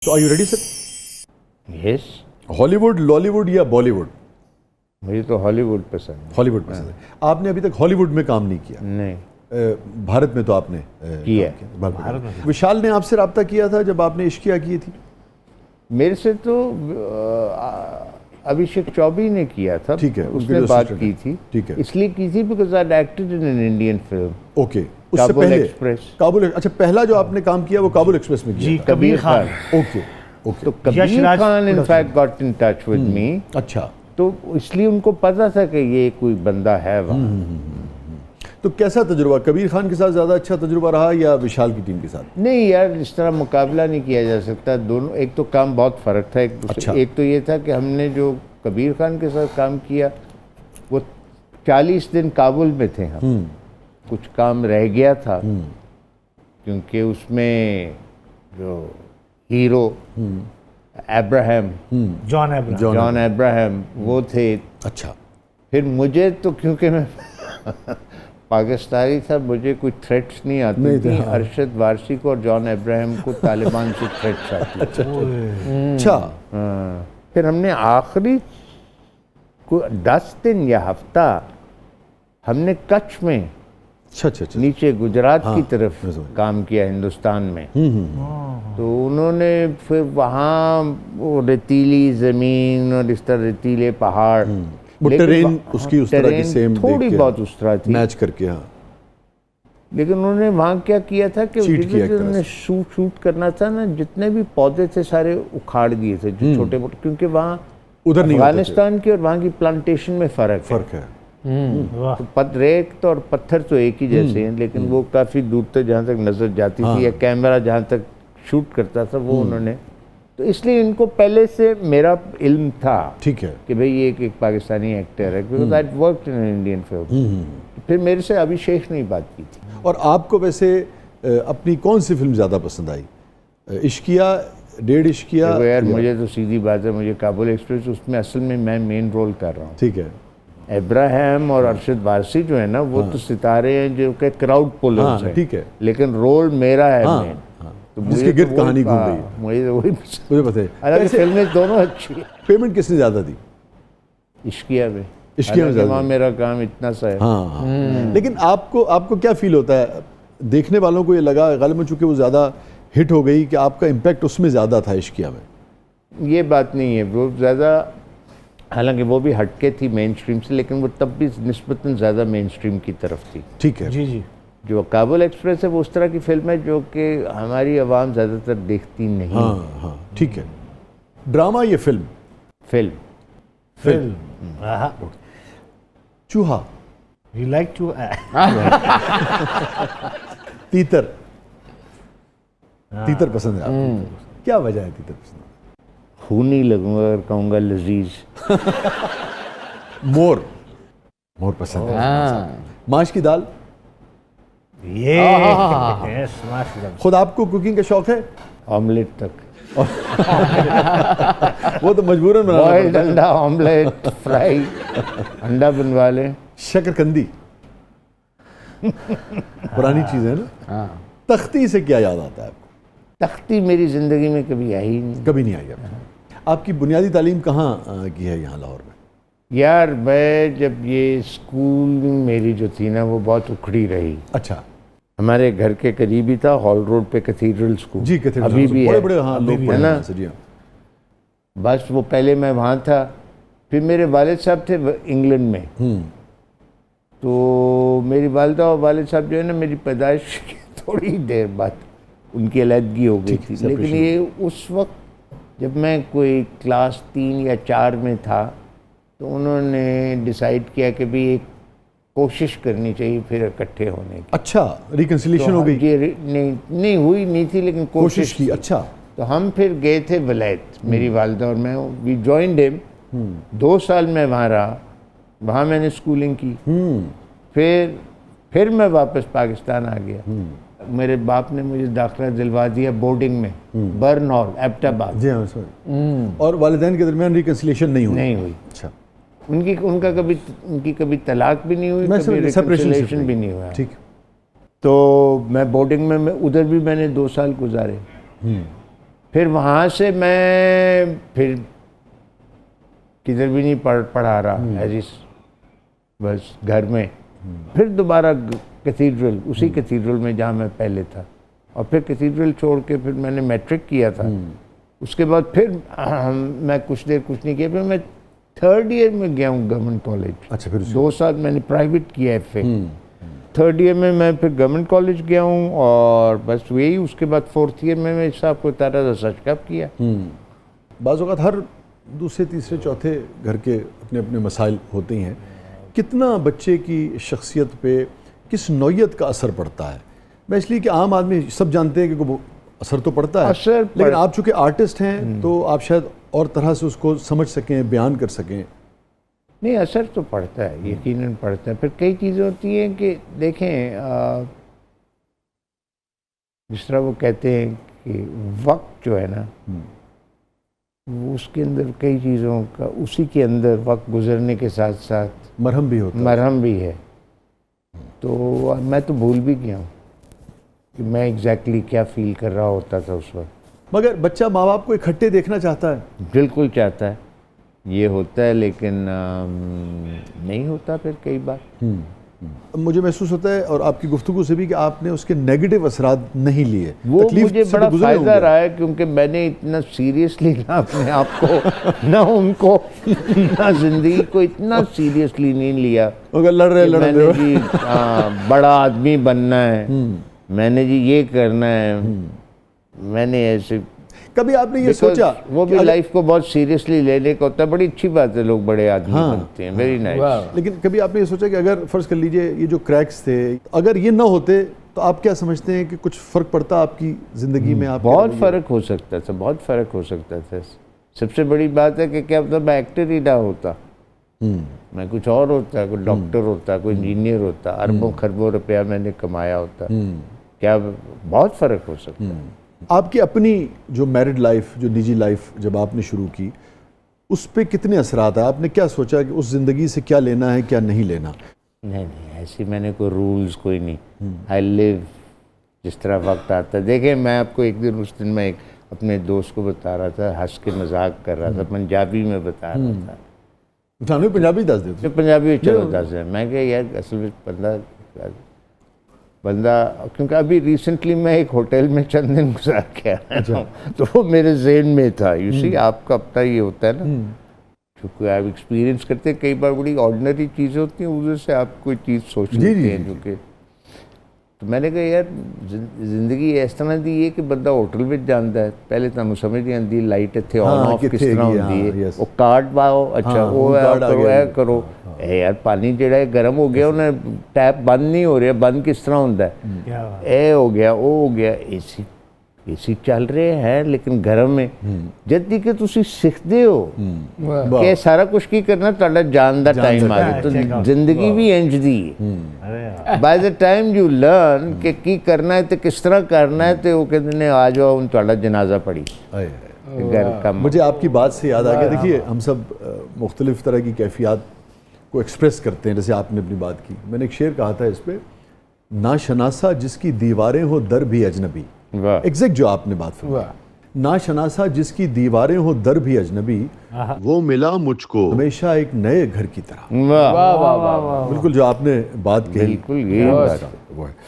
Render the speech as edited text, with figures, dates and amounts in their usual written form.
So are you ready, sir? Yes Hollywood, Lollywood या Bollywood? मुझे तो हॉलीवुड पसंद है। हॉलीवुड पसंद है। आपने अभी तक हॉलीवुड में काम नहीं किया? नहीं भारत में तो आपने किया। भारत में। विशाल ने आपसे रब्ता किया था जब आपने इश्किया की थी? मेरे से तो अभिषेक चौबे ने किया था। ठीक है, उनके उसने जो बात assistant की हैं। थी। ठीक है। इसलिए की थी because I acted in an Indian film okay, उससे काबुल पहले एक्सप्रेस। काबुल, अच्छा पहला जो आपने काम किया वो काबुल एक्सप्रेस में किया जी, था? कबीर खान। Okay okay. तो Kabir Yashraj Khan in production। Fact got in touch with me. अच्छा, तो इसलिए उनको पता था कि ये कोई बंदा है वहाँ। तो कैसा तजुर्बा? कबीर खान के साथ ज़्यादा अच्छा तजुर्बा रहा या विशाल की टीम के साथ? नहीं यार, इस तरह मुकाबला नहीं किया जा सकता। दोनों, एक तो काम बहुत फ़र्क था एक दूसरे। अच्छा। एक तो ये था कि हमने जो कबीर खान के साथ काम किया वो 40 दिन काबुल में थे हम। कुछ काम रह गया था क्योंकि उसमें जो हीरो अब्राहम, जॉन अब्राहम वो थे। अच्छा, फिर मुझे तो क्योंकि मैं पाकिस्तानी था, मुझे कोई थ्रेट्स नहीं आती नहीं थी। थे, हाँ। अरशद वारसी को और जॉन अब्राहम को तालिबान से थ्रेट्स आती थी। अच्छा। हाँ। फिर हमने आखिरी 10 दिन या हफ्ता हमने कच्छ में अच्छा अच्छा अच्छा। नीचे गुजरात हाँ, की तरफ मैं समझ काम किया हिंदुस्तान में। तो उन्होंने फिर वहाँ वो रेतीली ज़मीन और इस तरह रेतीले पहाड़, वो लेकिन टेरेन उसकी उस तरह की टेरेन सेम थोड़ी बहुत उस तरह थी। मैच करके, हाँ। लेकिन उन्होंने वहाँ क्या किया था कि चीट किया एक तरह उन्होंने शूट करना था ना, जितने भी पौधे थे सारे उखाड़ दिए थे जो छोटे मोटे, क्योंकि वहाँ उधर नहीं होते थे। अफगानिस्तान की और वहाँ की प्लांटेशन में फ़र्क है। तो रेत तो और पत्थर तो एक ही जैसे हैं, लेकिन वो काफ़ी दूर तक जहाँ तक नज़र जाती थी या कैमरा जहाँ तक शूट करता था वो उन्होंने, तो इसलिए इनको पहले से मेरा इल्म था। ठीक है। कि भाई ये एक पाकिस्तानी एक्टर है, because I worked in Indian film. फिर मेरे से अभिषेक ने बात की थी। और आपको वैसे अपनी कौन सी फिल्म ज़्यादा पसंद आई? इश्किया, डेढ़ इश्किया? देखो यार, मुझे तो सीधी बात है, मुझे काबुल एक्सप्रेस, उसमें असल में मैं मेन रोल कर रहा हूँ। ठीक है। अब्राहम और अरशद वारसी जो है ना, वो तो सितारे हैं जो कि क्राउड पुलर्स हैं। ठीक है। लेकिन रोल मेरा है हाँ, मेन। हाँ। तो जिसके गिर्द कहानी घूम रही है। मुझे तो वही पसंद। मुझे पता है। हालांकि कैसे फिल्में दोनों अच्छी है। पेमेंट किसने ज़्यादा दी? इश्किया में। इश्किया में हालांकि ज़्यादा वहाँ दी। मेरा काम इतना सा है। हाँ। लेकिन आपको क्या फील होता है? देखने वालों को ये लगा गालिबन चूंकि वो ज़्यादा हिट हो गई कि आपका इम्पैक्ट उसमें ज़्यादा था इश्किया में? ये बात नहीं है, वो ज़्यादा, हालांकि वो भी हटके थी मेन स्ट्रीम से, लेकिन वो तब भी निस्बतन ज़्यादा मेन स्ट्रीम की तरफ थी। ठीक है। जी जी। जो काबुल एक्सप्रेस है वो उस तरह की फिल्म है जो कि हमारी आवाम ज़्यादातर देखती नहीं। हाँ हाँ, ठीक है। ड्रामा ये फिल्म? फिल्म। चूहा, You like to तीतर? तीतर पसंद है आपको? क्या वजह है तीतर पसंद? खूनी लगूंगा अगर कहूँगा लजीज। मोर पसंद है। माश की दाल? ये स्मैश लव। खुद आपको कुकिंग का शौक है? ऑमलेट तक, वो तो मजबूरन बनाना बॉइल्ड पड़ता है। अंडा, ऑमलेट, फ्राई अंडा बनवा लें। शकरकंदी पुरानी चीज है ना। तख्ती से क्या याद आता है आपको? तख्ती मेरी ज़िंदगी में कभी आई ही नहीं। कभी नहीं आई आपको? आपकी बुनियादी तालीम कहाँ की है यहाँ लाहौर में? यार मैं जब ये स्कूल मेरी जो थी ना वो बहुत उखड़ी रही। अच्छा। हमारे घर के करीब ही था, हॉल रोड पे कैथीड्रल स्कूल। जी, कैथेड्रल अभी भी बड़े है। बड़े, हाँ, लोग है पढ़े ना। हैं, जी हाँ। बस वो पहले मैं वहाँ था, फिर मेरे वालिद साहब थे इंग्लैंड में। तो मेरी वालिदा और वालिद साहब जो है ना, मेरी पैदाइश की थोड़ी देर बाद उनकी अलहदगी हो गई थी। लेकिन ये उस वक्त जब मैं कोई क्लास 3 या 4 में था, तो उन्होंने डिसाइड किया कि भी एक कोशिश करनी चाहिए फिर इकट्ठे होने की। अच्छा, रिकन्सिलेशन हो गई? ये नहीं हुई नहीं थी, लेकिन कोशिश की। अच्छा। तो हम फिर गए थे वलैत, मेरी वालिदा और मैं। We joined him. 2 साल मैं वहाँ रहा, वहाँ मैंने स्कूलिंग की। फिर मैं वापस पाकिस्तान आ गया। मेरे बाप ने मुझे दाखिला दिलवा दिया बोर्डिंग में, बर्न हॉल, एबटाबाद। जी हाँ, सॉरी। और वालिदैन के दरमियान रिकन्सिलेशन नहीं हुई? नहीं हुई। अच्छा। उनकी कभी तलाक भी नहीं हुई, कभी सेपरेशन रिकन्सिलेशन भी नहीं हुआ। ठीक। तो मैं बोर्डिंग में उधर भी मैंने 2 साल गुजारे। फिर वहाँ से मैं फिर किधर भी नहीं पढ़ा रहा एज इस बस घर में। फिर दोबारा कैथीड्रल, उसी कैथीड्रल में जहाँ मैं पहले था, और फिर कैथीड्रल छोड़ के फिर मैंने मैट्रिक किया था। उसके बाद फिर मैं कुछ नहीं किया, फिर मैं 3rd ईयर में गया हूँ गवर्नमेंट कॉलेज। अच्छा, फिर 2 साल मैंने प्राइवेट किया FA। 3rd ईयर में मैं फिर गवर्नमेंट कॉलेज गया हूँ, और बस वही उसके बाद 4th ईयर में मैं साहब को तारा सा कब किया। बाज़ औक़ात हर दूसरे तीसरे चौथे घर के अपने अपने मसाइल होते हैं। कितना बच्चे की शख्सियत पे किस नौयत का असर पड़ता है? मैं इसलिए कि आम आदमी सब जानते हैं कि वो असर तो पड़ता है, लेकिन आप चूँकि आर्टिस्ट हैं तो आप शायद और तरह से उसको समझ सकें, बयान कर सकें। नहीं, असर तो पड़ता है, यकीनन पड़ता है। फिर कई चीज़ें होती हैं कि देखें, जिस तरह वो कहते हैं कि वक्त जो है ना, वो उसके अंदर कई चीज़ों का, उसी के अंदर वक्त गुजरने के साथ साथ मरहम भी होता है। मरहम भी है। तो मैं तो भूल भी गया हूँ कि मैं एग्जैक्टली क्या फील कर रहा होता था उस वक्त। मगर बच्चा माँ बाप को इकट्ठे देखना चाहता है। बिल्कुल चाहता है, ये होता है, लेकिन नहीं होता फिर कई बार। मुझे महसूस होता है और आपकी गुफ्तगू से भी कि आपने उसके नेगेटिव असरात नहीं लिए। वो तकलीफ मुझे से तो बड़ा गुजरे फायदा होंगे। रहा है, क्योंकि मैंने इतना सीरियसली ना अपने आप को ना उनको ना जिंदगी को इतना सीरियसली नहीं लिया। मगर लड़ रहे कि लड़ मैंने रहे जी बड़ा आदमी बनना है, मैंने जी ये करना है, मैंने ऐसे। कभी आपने ये Because सोचा वो कि भी अगर- लाइफ को बहुत सीरियसली लेने का होता है। बड़ी अच्छी बात है, लोग बड़े आदमी बनते हैं, वेरी नाइस। लेकिन कभी आपने ये सोचा कि अगर फर्ज कर लीजिए ये जो क्रैक्स थे, अगर ये ना होते तो आप क्या समझते हैं कि कुछ फ़र्क पड़ता आपकी ज़िंदगी में? आप बहुत फ़र्क हो सकता था, बहुत फ़र्क हो सकता था। सबसे बड़ी बात है कि क्या मतलब मैं एक्टर ही ना होता, मैं कुछ और होता, कोई डॉक्टर होता, कोई इंजीनियर होता, अरबों खरबों रुपया मैंने कमाया होता। क्या बहुत फ़र्क हो सकता है। आपकी अपनी जो मैरिड लाइफ, जो निजी लाइफ जब आपने शुरू की, उस पे कितने असरात आए? आपने क्या सोचा कि उस ज़िंदगी से क्या लेना है, क्या नहीं लेना? नहीं, ऐसी मैंने कोई रूल्स कोई नहीं। आई लिव जिस तरह वक्त आता है। देखिए, मैं आपको एक दिन, उस दिन मैं एक अपने दोस्त को बता रहा था, हंस के मजाक कर रहा था, पंजाबी में बता रहा था। उठाने पंजाबी दस देते। जो पंजाबी चलो दस है। मैं क्या यार, असल में बंदा क्योंकि अभी रिसेंटली मैं एक होटल में चंद दिन गुजार के आया हूँ, तो वो मेरे ज़हन में था। यू सी, आपका अपना ये होता है ना, क्योंकि आप एक्सपीरियंस करते हैं, कई बार बड़ी ऑर्डिनरी चीज़ें होती हैं, उधर से आप कोई चीज़ सोच लेते हैं जो कि। तो मैंने कहा यार, जिंदगी इस तरह दी है कि बंदा होटल में जाता है, पहले तुहानू समझ नहीं आती लाइट इत्थे ऑन ऑफ किस तरह होती है, वो कार्ड पाओ, अच्छा वो करो, ऐ करो। यार पानी जो है गर्म हो गया, उन्हें टैप बंद नहीं हो रहा, बंद किस तरह होता है, ए हो गया, वो हो गया। एसी चल रहे हैं लेकिन गर्म है। जब तक कि तुसी सीखते हो कि सारा कुछ की करना, तुहाडा जान दा टाइम आ गया। तो जिंदगी भी इंज दी है। By the time you learn कि की करना है तो किस तरह करना है, तो वो कहते हैं आ जाओ, उन तुहाडा जनाजा पड़ी घर का। मुझे आपकी बात से याद आ गया, देखिए हम सब मुख्तलिफ तरह की कैफियत को एक्सप्रेस करते हैं। जैसे आपने अपनी बात की, मैंने एक शेर कहा था इस पर, नाशनासा जिसकी दीवारें हो दर भी अजनबी। एग्जैक्ट जो आपने बात फरमाई, नाशनासा जिसकी दीवारें हो दर भी अजनबी, वो मिला मुझको हमेशा एक नए घर की तरह। वाह वाह वाह, बिल्कुल जो आपने बात कही, बिल्कुल ये वो है।